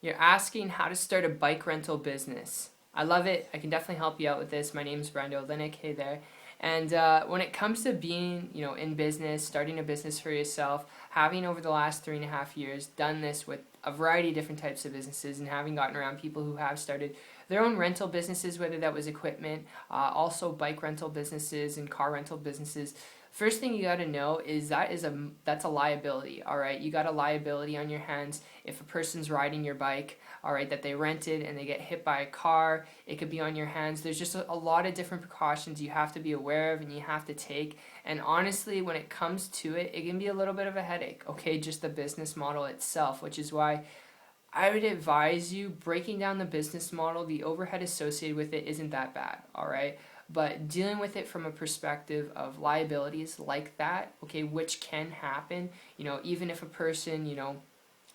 You're asking how to start a bike rental business. I love it. I can definitely help you out with this. My name's Brando Linick. Hey there. And when it comes to being, in business, starting a business for yourself, having over the last 3.5 years done this with a variety of different types of businesses and having gotten around people who have started their own rental businesses, whether that was equipment, also bike rental businesses and car rental businesses. First thing you got to know is that's a liability, all right? You got a liability on your hands if a person's riding your bike, all right, that they rented and they get hit by a car. It could be on your hands. There's just a lot of different precautions you have to be aware of and you have to take. And honestly, when it comes to it, it can be a little bit of a headache, okay? Just the business model itself, which is why I would advise you breaking down the business model. The overhead associated with it isn't that bad, all right? But dealing with it from a perspective of liabilities like that, okay, which can happen, even if a person,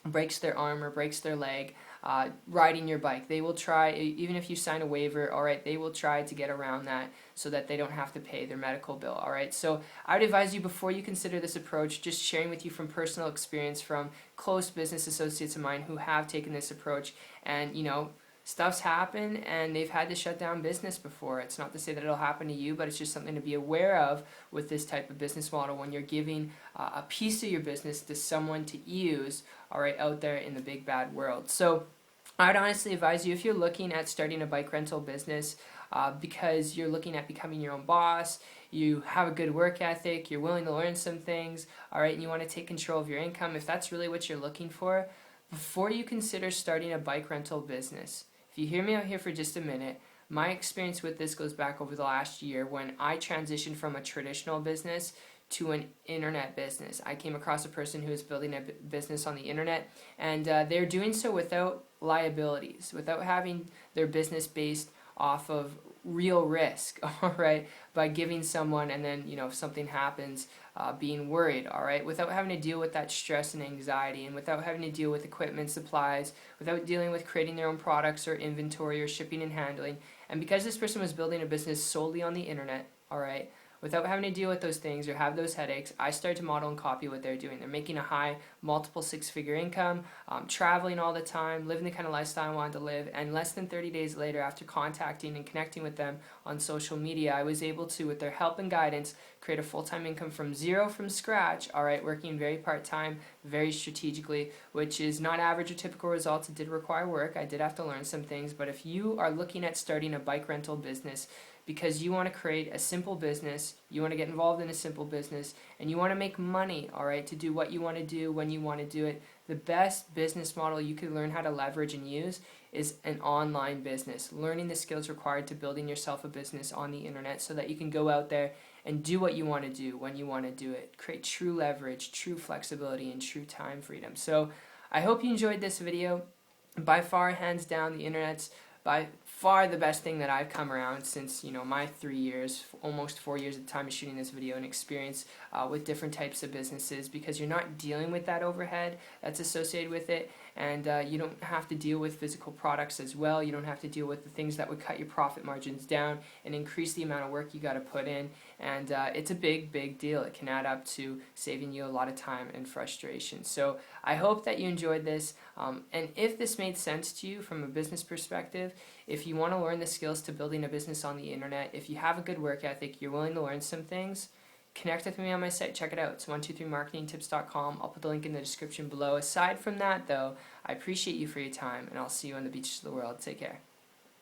breaks their arm or breaks their leg riding your bike, they will try, even if you sign a waiver, all right, they will try to get around that so that they don't have to pay their medical bill, all right? So I would advise you, before you consider this approach, just sharing with you from personal experience from close business associates of mine who have taken this approach, and stuff's happened and they've had to shut down business before. It's not to say that it'll happen to you, but it's just something to be aware of with this type of business model when you're giving a piece of your business to someone to use, all right, out there in the big bad world. So I'd honestly advise you, if you're looking at starting a bike rental business because you're looking at becoming your own boss, you have a good work ethic, you're willing to learn some things, all right, and you want to take control of your income, if that's really what you're looking for, before you consider starting a bike rental business, if you hear me out here for just a minute, my experience with this goes back over the last year when I transitioned from a traditional business to an internet business. I came across a person who was building a business on the internet, and they're doing so without liabilities, without having their business based off of real risk, all right, by giving someone, and then, if something happens, being worried, all right, without having to deal with that stress and anxiety, and without having to deal with equipment supplies, without dealing with creating their own products or inventory or shipping and handling. And because this person was building a business solely on the internet, all right, without having to deal with those things or have those headaches, I started to model and copy what they're doing. They're making a high, multiple six-figure income, traveling all the time, living the kind of lifestyle I wanted to live, and less than 30 days later, after contacting and connecting with them on social media, I was able to, with their help and guidance, create a full-time income from zero, from scratch, all right, working very part-time, very strategically, which is not average or typical results. It did require work. I did have to learn some things, but if you are looking at starting a bike rental business because you want to create a simple business, you want to get involved in a simple business, and you want to make money, all right, to do what you want to do when you want to do it, the best business model you can learn how to leverage and use is an online business, learning the skills required to building yourself a business on the internet so that you can go out there and do what you want to do when you want to do it, create true leverage, true flexibility, and true time freedom. So I hope you enjoyed this video. By far, hands down, the internet's by far the best thing that I've come around since, my 3 years, almost 4 years at the time of shooting this video, and experience with different types of businesses, because you're not dealing with that overhead that's associated with it, and you don't have to deal with physical products as well. You don't have to deal with the things that would cut your profit margins down and increase the amount of work you got to put in, and it's a big deal. It can add up to saving you a lot of time and frustration. So I hope that you enjoyed this, and if this made sense to you from a business perspective, if you want to learn the skills to building a business on the internet, if you have a good work ethic, you're willing to learn some things, connect with me on my site. Check it out. It's 123marketingtips.com. I'll put the link in the description below. Aside from that, though, I appreciate you for your time, and I'll see you on the beaches of the world. Take care.